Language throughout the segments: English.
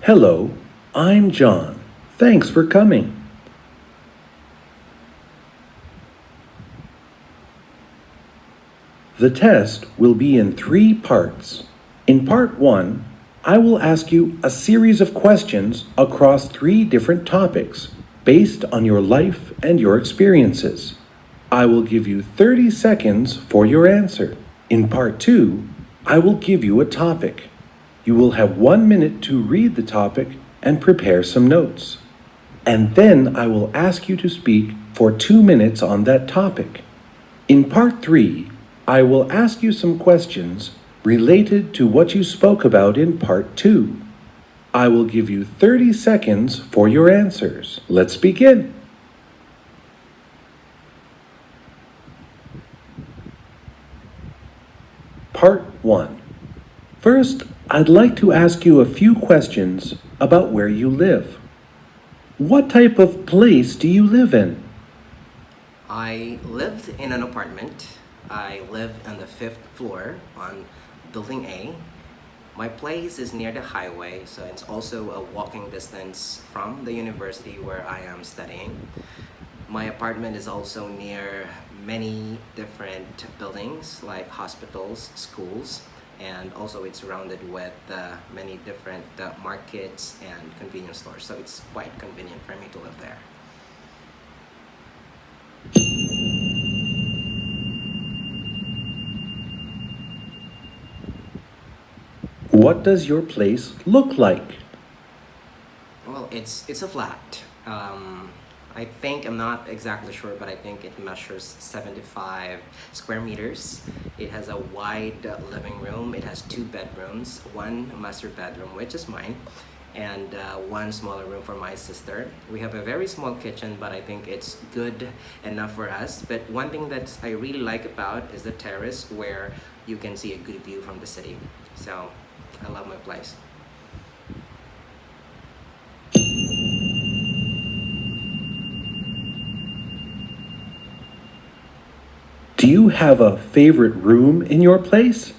Hello, I'm John. Thanks for coming. The test will be in three parts. In part one, I will ask you a series of questions across three different topics based on your life and your experiences. I will give you 30 seconds for your answer. In part two, I will give you a topic. You will have 1 minute to read the topic and prepare some notes. And then I will ask you to speak for 2 minutes on that topic. In part three, I will ask you some questions related to what you spoke about in part two. I will give you 30 seconds for your answers. Let's begin. Part 1. First, I'd like to ask you a few questions about where you live. What type of place do you live in? I lived in an apartment. I live on the fifth floor on building A. My place is near the highway, so it's also a walking distance from the university where I am studying. My apartment is also near many different buildings like hospitals, schools, and also it's surrounded with many different markets and convenience stores, so it's quite convenient for me to live there. What does your place look like? Well, it's a flat. I think I'm not exactly sure, but I think it measures 75 square meters. It has a wide living room. It has two bedrooms, one master bedroom, which is mine, and one smaller room for my sister. We have a very small kitchen, but I think it's good enough for us. But one thing that I really like about is the terrace where you can see a good view from the city. So I love my place. Do you have a favorite room in your place?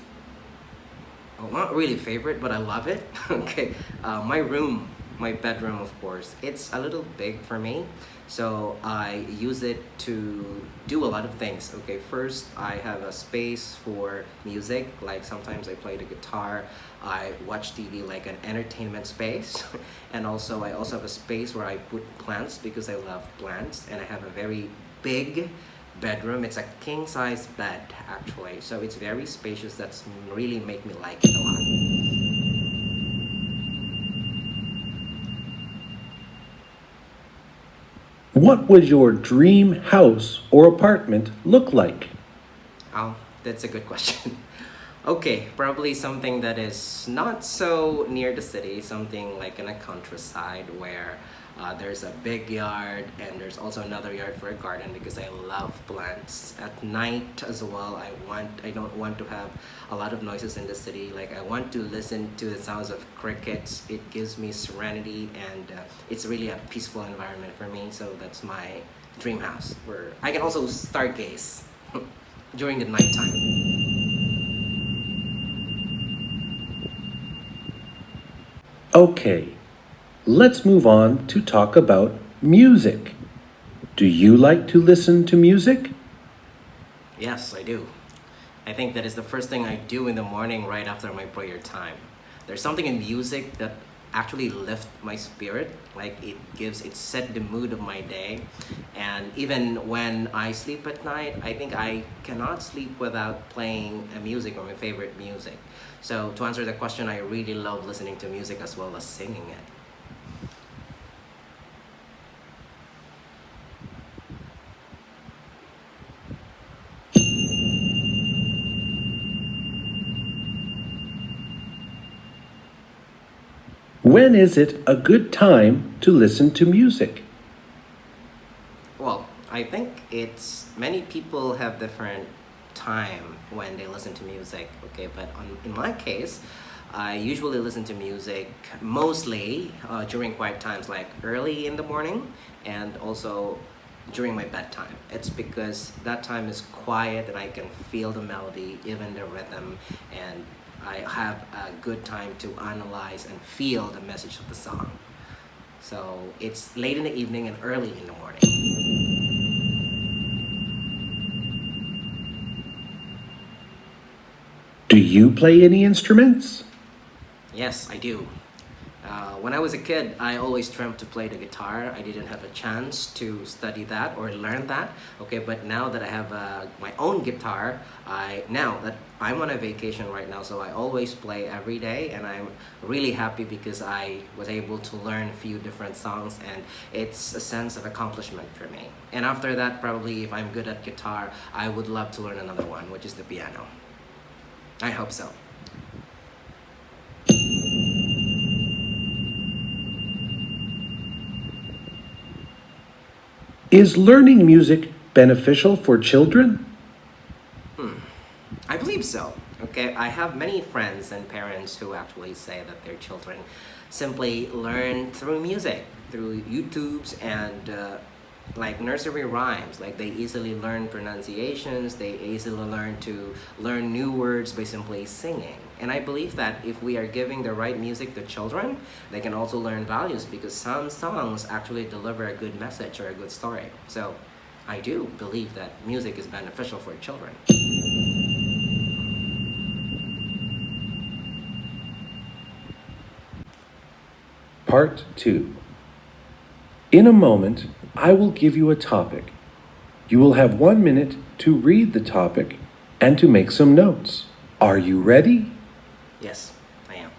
Oh, not really favorite, but I love it. Okay, my bedroom, of course, it's a little big for me, so I use it to do a lot of things. Okay, first I have a space for music, like sometimes I play the guitar, I watch TV like an entertainment space, and also I also have a space where I put plants because I love plants, and I have a very big bedroom. It's a king size bed actually, so it's very spacious. That's really make me like it a lot. What would your dream house or apartment look like? Oh, that's a good question. Okay, probably something that is not so near the city, something like in a countryside where there's a big yard and there's also another yard for a garden because I love plants. At night as well, I don't want to have a lot of noises in the city. Like I want to listen to the sounds of crickets. It gives me serenity and it's really a peaceful environment for me. So that's my dream house where I can also stargaze during the nighttime. Okay, let's move on to talk about music. Do you like to listen to music? Yes, I do. I think that is the first thing I do in the morning right after my prayer time. There's something in music that actually lifts my spirit, like it set the mood of my day. And even when I sleep at night, I think I cannot sleep without playing a music or my favorite music. So to answer the question, I really love listening to music as well as singing it. When is it a good time to listen to music? Well, I think it's many people have different time when they listen to music. Okay, but in my case, I usually listen to music mostly during quiet times, like early in the morning, and also during my bedtime. It's because that time is quiet and I can feel the melody, even the rhythm, and I have a good time to analyze and feel the message of the song. So it's late in the evening and early in the morning. Do you play any instruments? Yes, I do. When I was a kid, I always dreamt to play the guitar. I didn't have a chance to study that or learn that. Okay, but now that I have my own guitar, now that I'm on a vacation right now, so I always play every day, and I'm really happy because I was able to learn a few different songs, and it's a sense of accomplishment for me. And after that, probably if I'm good at guitar, I would love to learn another one, which is the piano. I hope so. Is learning music beneficial for children? I believe so. Okay, I have many friends and parents who actually say that their children simply learn through music, through YouTubes and like nursery rhymes. Like they easily learn pronunciations, they easily learn to learn new words by simply singing. And I believe that if we are giving the right music to children, they can also learn values because some songs actually deliver a good message or a good story. So I do believe that music is beneficial for children. Part 2. In a moment, I will give you a topic. You will have 1 minute to read the topic and to make some notes. Are you ready? Yes, I am.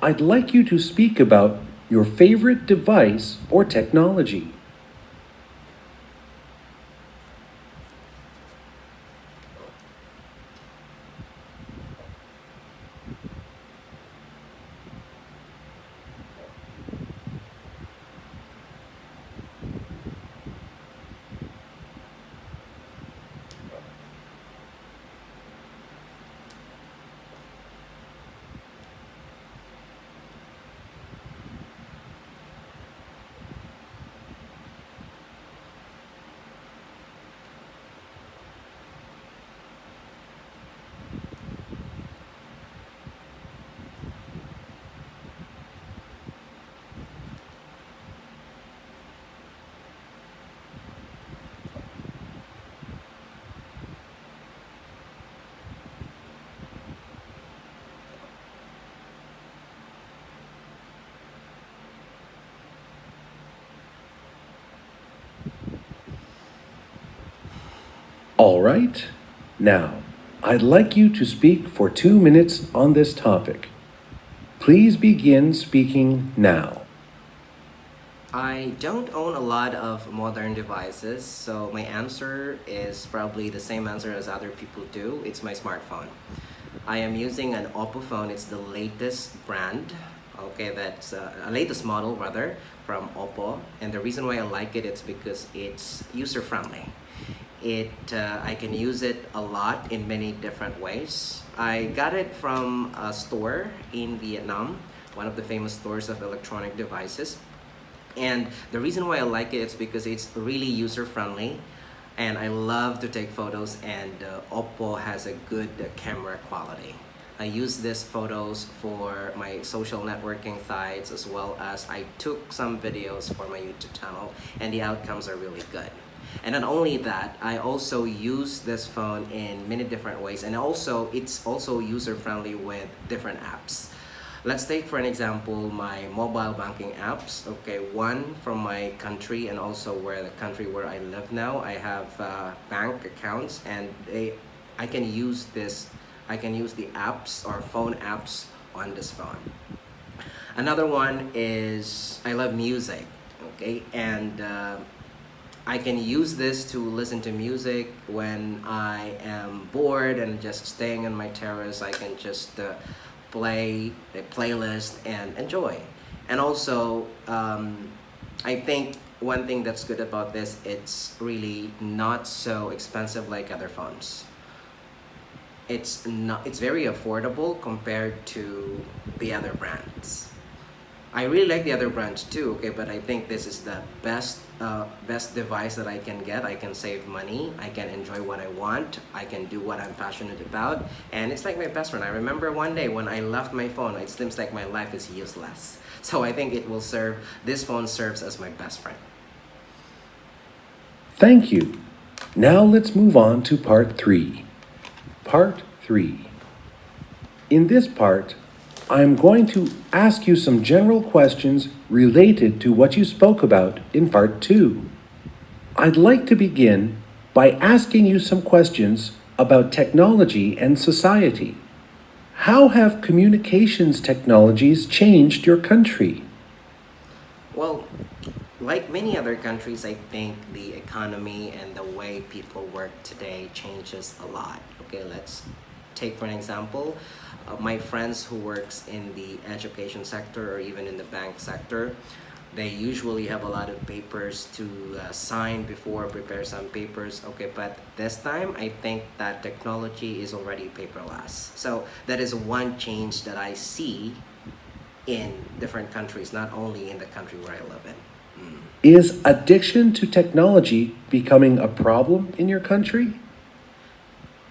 I'd like you to speak about your favorite device or technology. All right. Now, I'd like you to speak for 2 minutes on this topic. Please begin speaking now. I don't own a lot of modern devices, so my answer is probably the same answer as other people do. It's my smartphone. I am using an Oppo phone. It's the latest brand. Okay, that's a latest model rather from Oppo. And the reason why I like it is because it's user friendly. I can use it a lot in many different ways. I got it from a store in Vietnam, one of the famous stores of electronic devices. And the reason why I like it is because it's really user friendly, and I love to take photos, and Oppo has a good camera quality. I use these photos for my social networking sites, as well as I took some videos for my YouTube channel, and the outcomes are really good. And not only that, I also use this phone in many different ways, and also it's also user friendly with different apps. Let's take for an example my mobile banking apps. Okay, one from my country and also where the country where I live now. I have bank accounts, and I can use this. I can use the apps or phone apps on this phone. Another one is I love music. Okay, and I can use this to listen to music when I am bored and just staying on my terrace. I can just play a playlist and enjoy. And also, I think one thing that's good about this, it's really not so expensive like other phones. It's very affordable compared to the other brands. I really like the other brands too, okay, but I think this is the best device that I can get. I can save money, I can enjoy what I want, I can do what I'm passionate about, and it's like my best friend. I remember one day when I left my phone, it seems like my life is useless. So I think this phone serves as my best friend. Thank you. Now let's move on to part 3. Part 3. In this part, I'm going to ask you some general questions related to what you spoke about in part 2. I'd like to begin by asking you some questions about technology and society. How have communications technologies changed your country? Well, like many other countries, I think the economy and the way people work today changes a lot. Okay, let's take for an example, my friends who works in the education sector or even in the bank sector, they usually have a lot of papers to sign before prepare some papers. Okay, but this time I think that technology is already paperless. So that is one change that I see in different countries, not only in the country where I live in. Is addiction to technology becoming a problem in your country?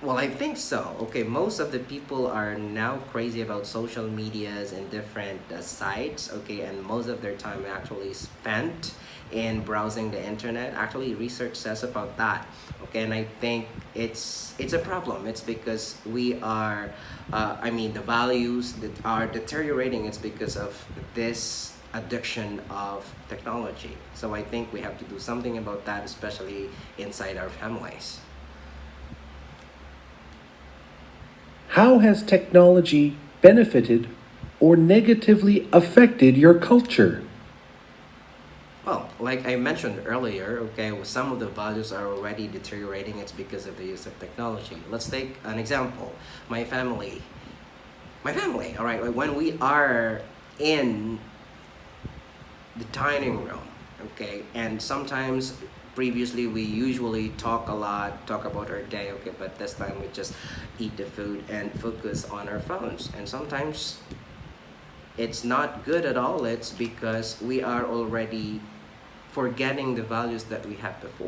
Well, I think so. Okay, most of the people are now crazy about social medias and different sites. Okay, and most of their time actually spent in browsing the internet. Actually, research says about that. Okay, and I think it's a problem. It's because we are, the values that are deteriorating. It's because of this addiction of technology. So I think we have to do something about that, especially inside our families. How has technology benefited or negatively affected your culture? Well, like I mentioned earlier, okay, some of the values are already deteriorating. It's because of the use of technology. Let's take an example. My family. My family, all right, when we are in the dining room, okay, and sometimes previously we usually talk a lot, talk about our day, okay, but this time we just eat the food and focus on our phones. And sometimes it's not good at all. It's because we are already forgetting the values that we had before.